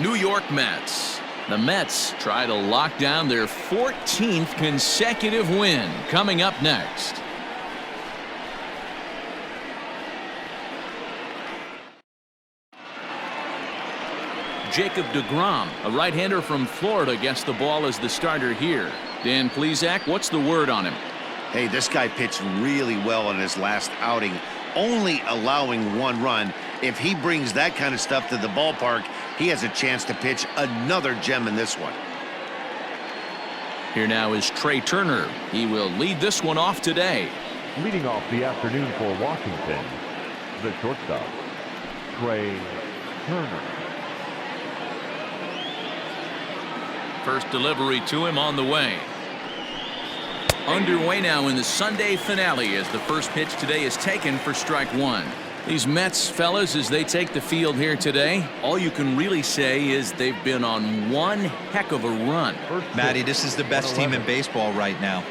New York Mets. The Mets try to lock down their 14th consecutive win. Coming up next. Jacob deGrom, a right-hander from Florida, gets the ball as the starter here. Dan Plesac, what's the word on him? Hey, this guy pitched really well in his last outing, only allowing 1 run. If he brings that kind of stuff to the ballpark, he has a chance to pitch another gem in this one. Here now is Trey Turner. He will lead this one off today. Leading off the afternoon for Washington, the shortstop, Trey Turner. First delivery to him on the way. Underway now in the Sunday finale as the first pitch today is taken for strike 1. These Mets fellas, as they take the field here today, all you can really say is they've been on one heck of a run. Matty, this is the best team in baseball right now.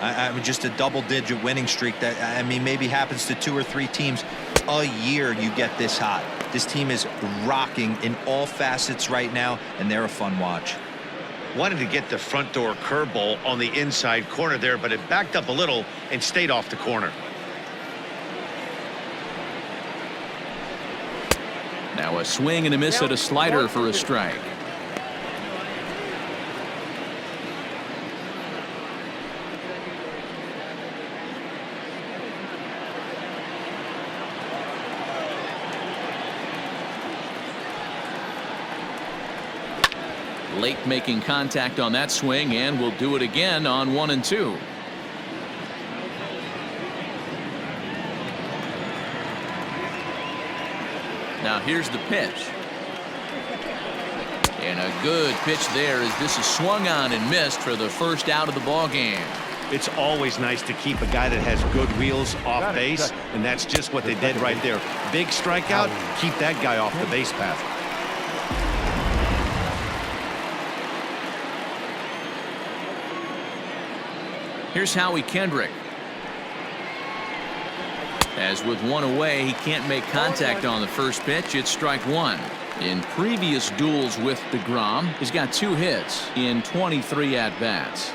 I mean, just a double-digit winning streak that, I mean, maybe happens to 2 or 3 teams a year. You get this hot. This team is rocking in all facets right now, and they're a fun watch. Wanted to get the front door curveball on the inside corner there, but it backed up a little and stayed off the corner. Now a swing and a miss at a slider for a strike. Lake making contact on that swing, and will do it again on 1 and 2. Now here's the pitch. And a good pitch there as this is swung on and missed for the first out of the ball game. It's always nice to keep a guy that has good wheels off base, and that's just what they did right there. Big strikeout, keep that guy off the base path. Here's Howie Kendrick. As with 1 away, he can't make contact on the first pitch. It's strike 1. In previous duels with deGrom, he's got 2 hits in 23 at-bats.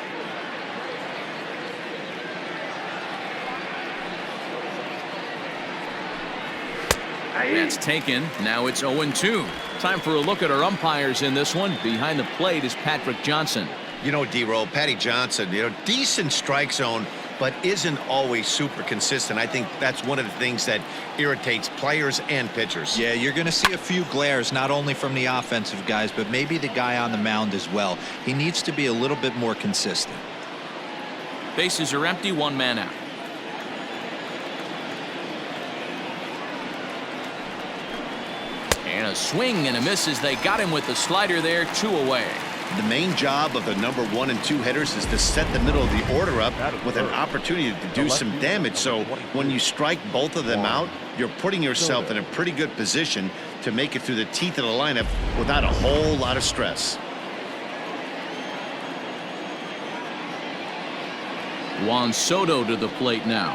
That's taken. Now it's 0-2. Time for a look at our umpires in this one. Behind the plate is Patrick Johnson. You know, D-Roll, Patty Johnson, decent strike zone, but isn't always super consistent. I think that's one of the things that irritates players and pitchers. Yeah, you're going to see a few glares, not only from the offensive guys, but maybe the guy on the mound as well. He needs to be a little bit more consistent. Bases are empty, 1 man out. And a swing and a miss as they got him with the slider there, 2 away. The main job of the number 1 and 2 hitters is to set the middle of the order up with an opportunity to do some damage. So when you strike both of them out, you're putting yourself in a pretty good position to make it through the teeth of the lineup without a whole lot of stress. Juan Soto to the plate now,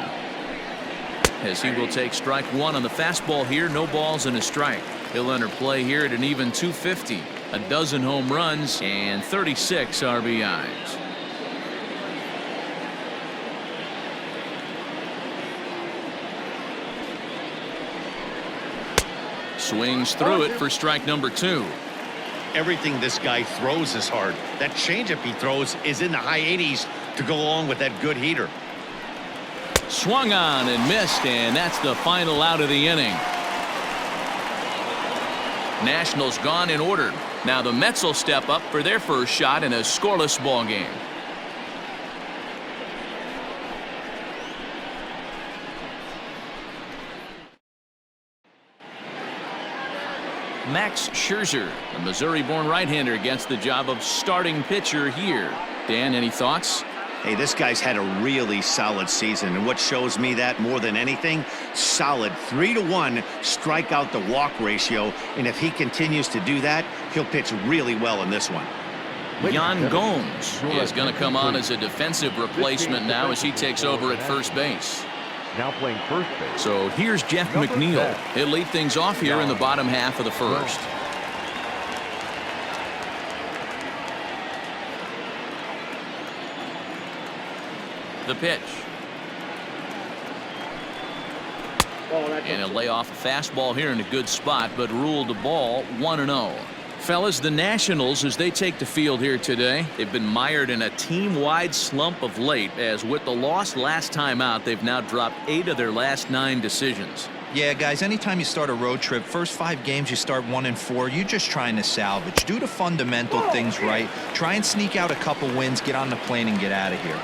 as he will take strike 1 on the fastball here. No balls and a strike. He'll enter play here at an even 250. A dozen home runs and 36 RBIs. Swings through it for strike number 2. Everything this guy throws is hard. That changeup he throws is in the high 80s to go along with that good heater. Swung on and missed, and that's the final out of the inning. Nationals gone in order. Now the Mets will step up for their first shot in a scoreless ball game. Max Scherzer, the Missouri-born right-hander, gets the job of starting pitcher here. Dan, any thoughts? Hey, this guy's had a really solid season, and what shows me that more than anything, solid 3-to-1 strikeout to walk ratio, and if he continues to do that, he'll pitch really well in this one. Yan Gomes is going to come on as a defensive replacement now as he takes over at first base. Now playing first base. So here's Jeff McNeil. He'll lead things off here in the bottom half of the first. The pitch. And he'll lay off a fastball here in a good spot, but ruled the ball 1-0. Fellas, the Nationals, as they take the field here today, they've been mired in a team-wide slump of late, as with the loss last time out, they've now dropped 8 of their last 9 decisions. Yeah, guys, anytime you start a road trip, first 5 games you start 1-4, you're just trying to salvage. Do the fundamental things right. Try and sneak out a couple wins, get on the plane, and get out of here.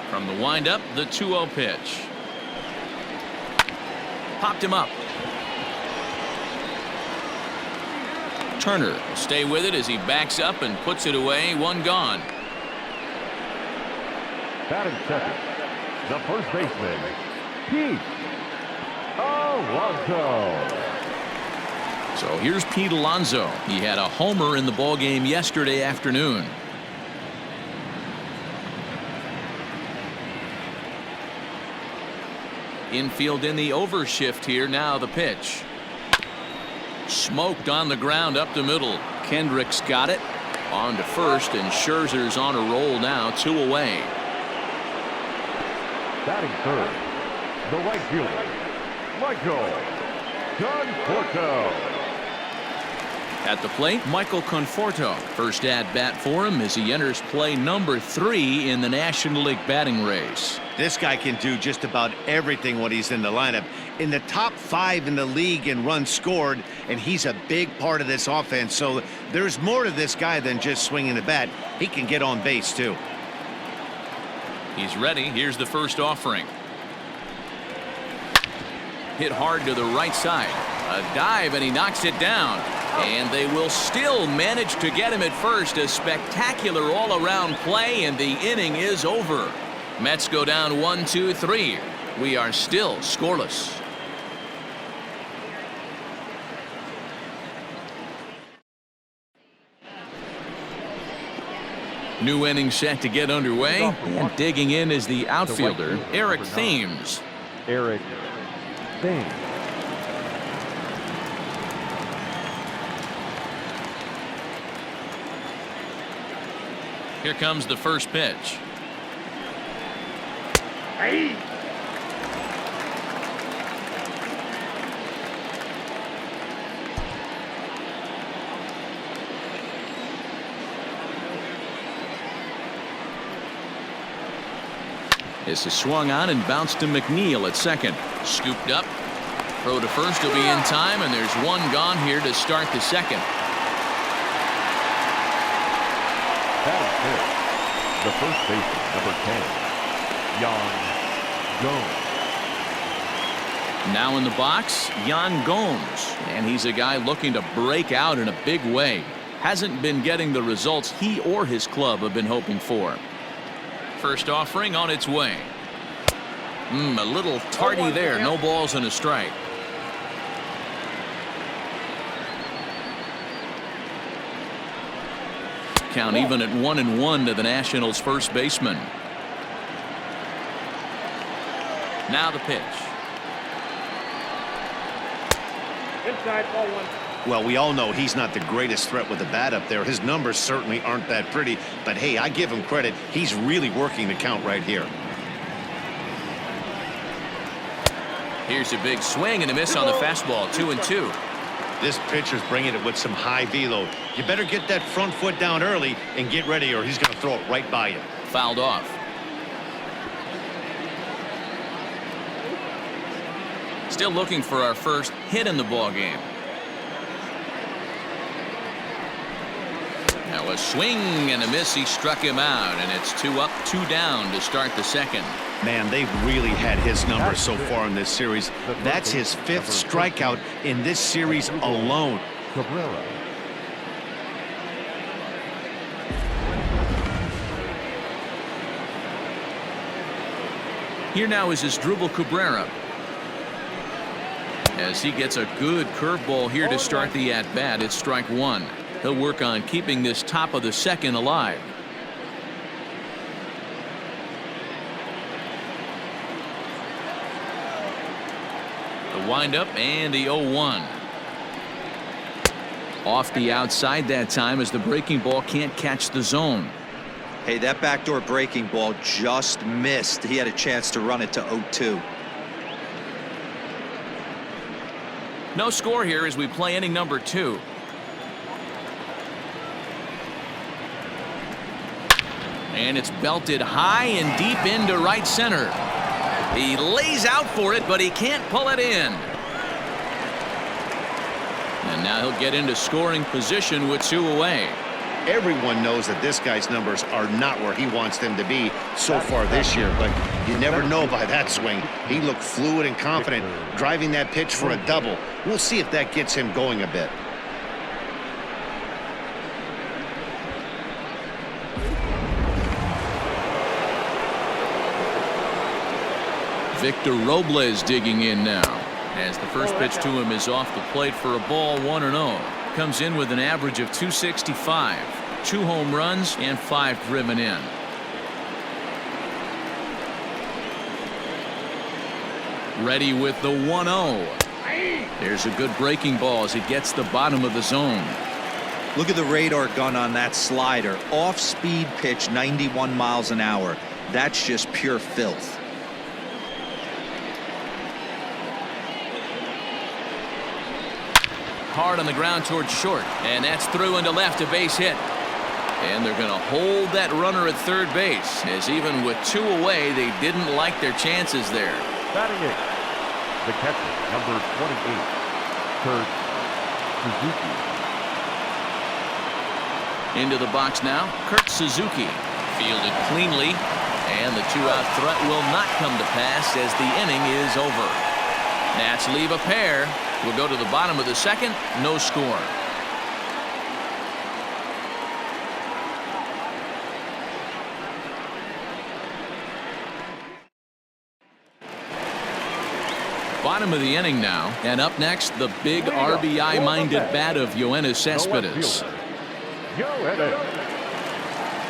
From the windup, the 2-0 pitch. Popped him up. Turner will stay with it as he backs up and puts it away. 1 gone. Batting second, the first baseman, Pete Alonso. So here's Pete Alonso. He had a homer in the ballgame yesterday afternoon. Infield in the overshift here. Now the pitch. Smoked on the ground up the middle. Kendrick's got it. On to first, and Scherzer's on a roll now. 2 away. Batting third, the right fielder, Michael Conforto. At the plate, Michael Conforto. First at bat for him as he enters play number 3 in the National League batting race. This guy can do just about everything when he's in the lineup. In the top 5 in the league in runs scored, and he's a big part of this offense. So there's more to this guy than just swinging the bat. He can get on base too. He's ready. Here's the first offering. Hit hard to the right side. A dive, and he knocks it down. And they will still manage to get him at first. A spectacular all-around play, and the inning is over. Mets go down 1-2-3. We are still scoreless. New inning set to get underway, and digging in is the outfielder, Eric Thames. Eric Thames. Here comes the first pitch. Hey. This is swung on and bounced to McNeil at second. Scooped up. Throw to first will be in time, and there's 1 gone here to start the second. Batting fifth, the first baseman, number 10, Yan Gomes. Now in the box, Yan Gomes, and he's a guy looking to break out in a big way. Hasn't been getting the results he or his club have been hoping for. First offering on its way. A little tardy there. No balls and a strike. Count even at 1-1 to the Nationals' first baseman. Now the pitch. Inside, ball 1. Well, we all know he's not the greatest threat with the bat up there. His numbers certainly aren't that pretty, but hey, I give him credit. He's really working the count right here. Here's a big swing and a miss on the fastball. 2-2. This pitcher's bringing it with some high velo. You better get that front foot down early and get ready, or he's going to throw it right by you. Fouled off. Still looking for our first hit in the ball game. Now a swing and a miss. He struck him out, and it's 2 up, 2 down to start the second. Man, they've really had his numbers so far in this series. That's his 5th strikeout in this series alone. Cabrera. Here now is Asdrubal Cabrera, as he gets a good curveball here to start the at-bat. It's strike 1. He'll work on keeping this top of the second alive. The windup and the 0-1. Off the outside that time as the breaking ball can't catch the zone. Hey, that backdoor breaking ball just missed. He had a chance to run it to 0-2. No score here as we play inning number 2. And it's belted high and deep into right center. He lays out for it, but he can't pull it in. And now he'll get into scoring position with 2 away. Everyone knows that this guy's numbers are not where he wants them to be so far this year, but you never know by that swing. He looked fluid and confident, driving that pitch for a double. We'll see if that gets him going a bit. Victor Robles digging in now as the first pitch to him is off the plate for a ball, 1-0. Comes in with an average of 265, 2 home runs and 5 driven in. Ready with the 1-0. There's a good breaking ball as it gets the bottom of the zone. Look at the radar gun on that slider. Off speed pitch, 91 miles an hour. That's just pure filth. Hard on the ground towards short, and that's through into left, a base hit. And they're going to hold that runner at third base, as even with 2 away, they didn't like their chances there. Batting it, the catcher, number 28, Kurt Suzuki. Into the box now, Kurt Suzuki. Fielded cleanly, and the 2-out threat will not come to pass as the inning is over. Nats leave a pair. We'll go to the bottom of the second. No score. Bottom of the inning now. And up next, the big RBI-minded bat of Yoenis Cespedes. Yoenis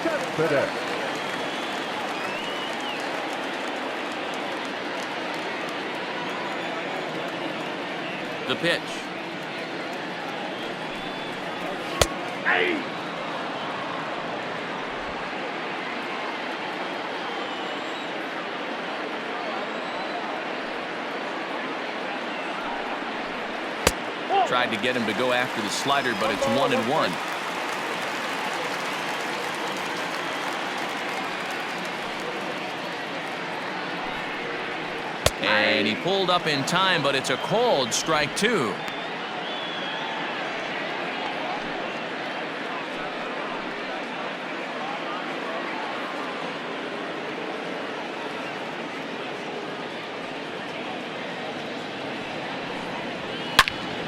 Cespedes. The pitch. Tried to get him to go after the slider, but it's 1-1. And he pulled up in time, but it's a called strike 2.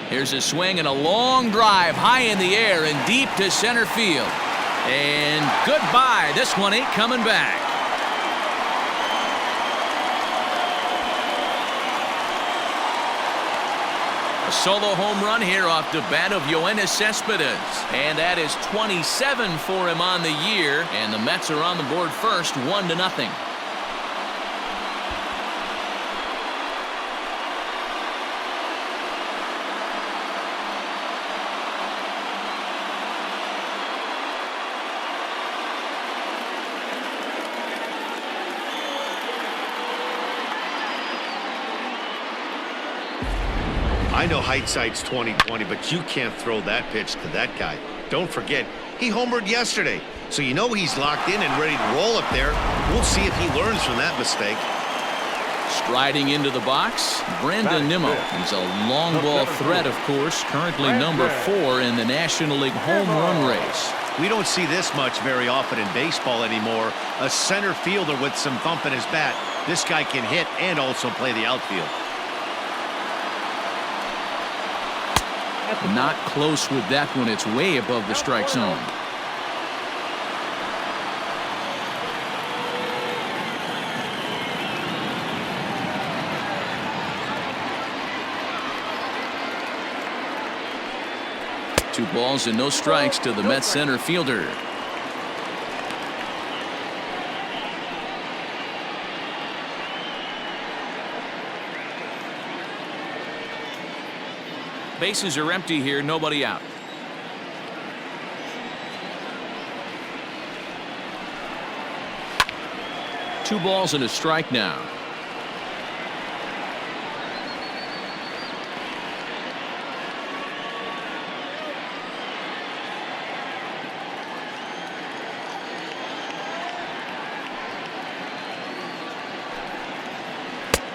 Here's a swing and a long drive high in the air and deep to center field. And goodbye. This one ain't coming back. A solo home run here off the bat of Yoenis Cespedes. And that is 27 for him on the year. And the Mets are on the board first, 1-0. I know hindsight's 20/20, but you can't throw that pitch to that guy. Don't forget, he homered yesterday, so you know he's locked in and ready to roll up there. We'll see if he learns from that mistake. Striding into the box, Brandon Nimmo. He's a long ball threat, of course, currently number 4 in the National League home run race. We don't see this much very often in baseball anymore. A center fielder with some thump in his bat. This guy can hit and also play the outfield. Not close with that one. It's way above the strike zone. Two balls and no strikes to the Mets center fielder. Bases are empty here, nobody out. 2 balls and a strike now.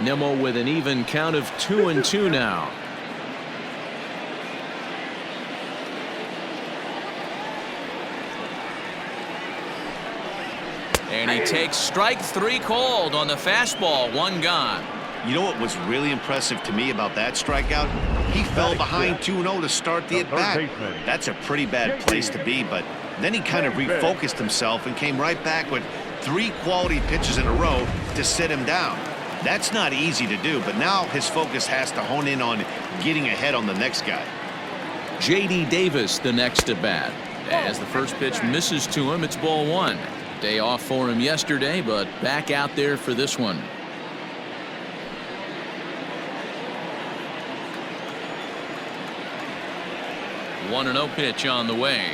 Nimmo with an even count of 2-2 now. And he takes strike 3 called on the fastball. 1 gone. You know what was really impressive to me about that strikeout? He fell behind 2-0 to start the at-bat. That's a pretty bad place to be, but then he kind of refocused himself and came right back with 3 quality pitches in a row to sit him down. That's not easy to do, but now his focus has to hone in on getting ahead on the next guy. J.D. Davis the next at bat. As the first pitch misses to him, it's ball 1. Day off for him yesterday, but back out there for this one. One 1-0 pitch on the way.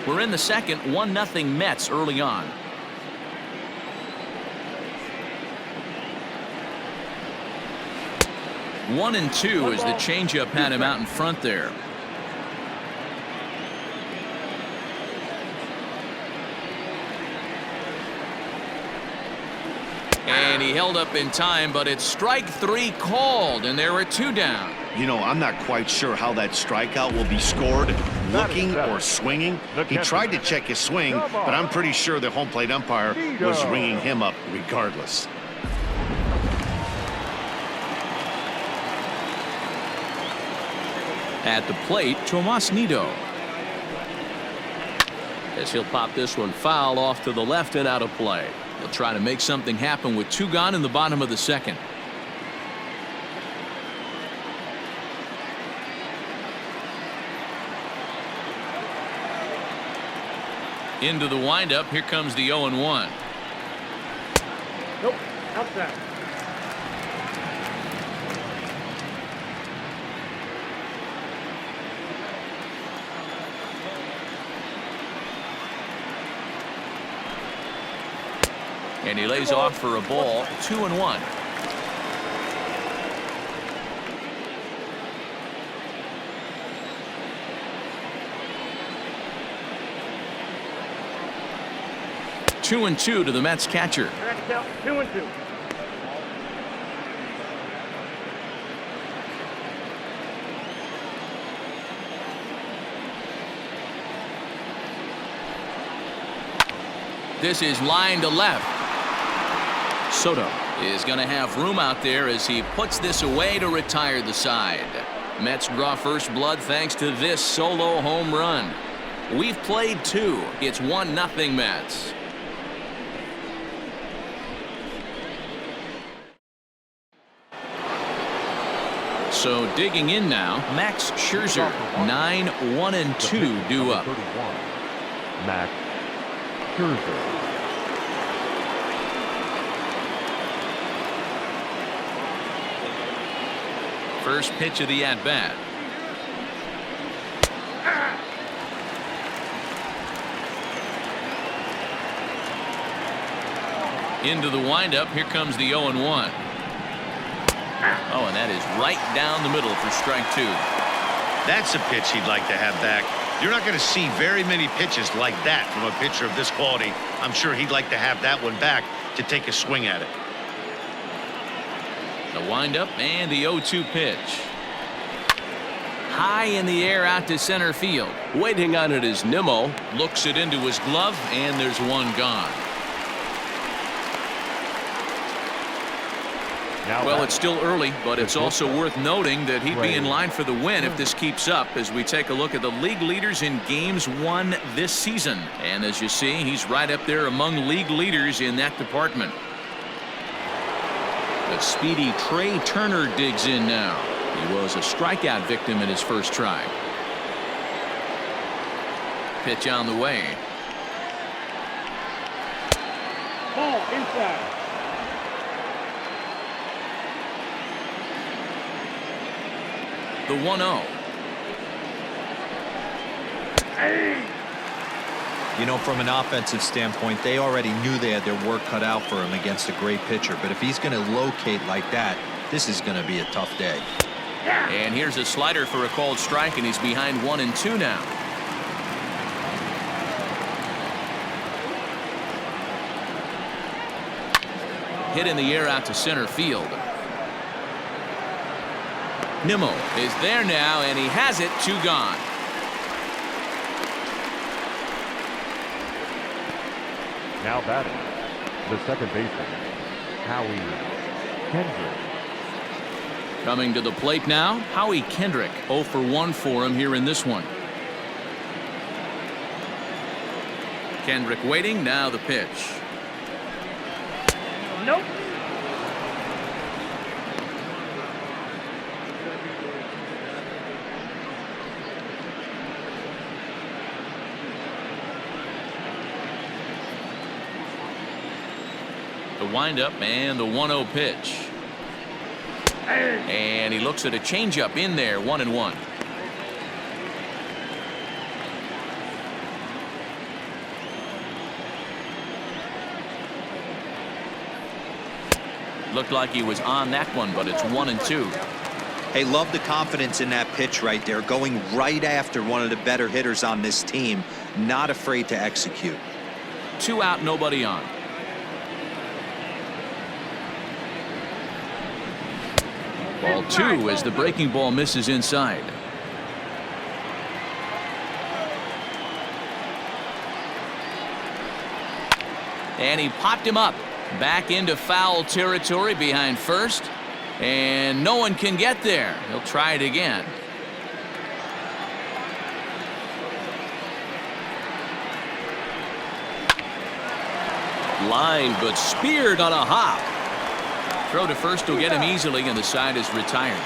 We're in the second. 1-0 Mets early on. One and two as the changeup had him out in front there. And he held up in time, but it's strike 3 called, and there are 2 down. You know, I'm not quite sure how that strikeout will be scored, looking or swinging. He tried to check his swing, but I'm pretty sure the home plate umpire was ringing him up regardless. At the plate, Tomas Nido. As he'll pop this one foul off to the left and out of play. He'll try to make something happen with 2 gone in the bottom of the second. Into the windup. Here comes the 0-1. Nope. Outside. And he lays off for a ball. 2-1. Two and two to the Mets catcher. 2-2. This is line to left. Soto is going to have room out there as he puts this away to retire the side. Mets draw first blood thanks to this solo home run. We've played 2. It's 1-0 Mets. So digging in now, Max Scherzer. 9-1-2 due up. Max Scherzer. First pitch of the at-bat. Into the windup. Here comes the 0-1. Oh, and that is right down the middle for strike 2. That's a pitch he'd like to have back. You're not going to see very many pitches like that from a pitcher of this quality. I'm sure he'd like to have that one back to take a swing at it. The windup and the 0-2 pitch. High in the air out to center field. Waiting on it is Nimmo. Looks it into his glove, and there's 1 gone. Well, it's still early, but it's also worth noting that he'd be in line for the win if this keeps up as we take a look at the league leaders in games won this season. And as you see, he's right up there among league leaders in that department. The speedy Trey Turner digs in now. He was a strikeout victim in his first try. Pitch on the way. Ball inside. The 1-0. You know, from an offensive standpoint, they already knew they had their work cut out for him against a great pitcher. But if he's going to locate like that, this is going to be a tough day. And here's a slider for a called strike, and he's behind 1-2 now. Hit in the air out to center field. Nimmo is there now, and he has it. 2 gone. Now batting, the second baseman, Howie Kendrick. Coming to the plate now, Howie Kendrick. 0 for 1 for him here in this one. Kendrick waiting. Now the pitch. Nope. The windup and the 1-0 pitch. And he looks at a changeup in there. 1-1. Looked like he was on that one, but it's 1-2. Hey, love the confidence in that pitch right there, going right after one of the better hitters on this team, not afraid to execute. 2 out, nobody on. Ball 2 as the breaking ball misses inside. And he popped him up back into foul territory behind first, and no one can get there. He'll try it again. Line, but speared on a hop. Throw to first will get him easily, and the side is retired.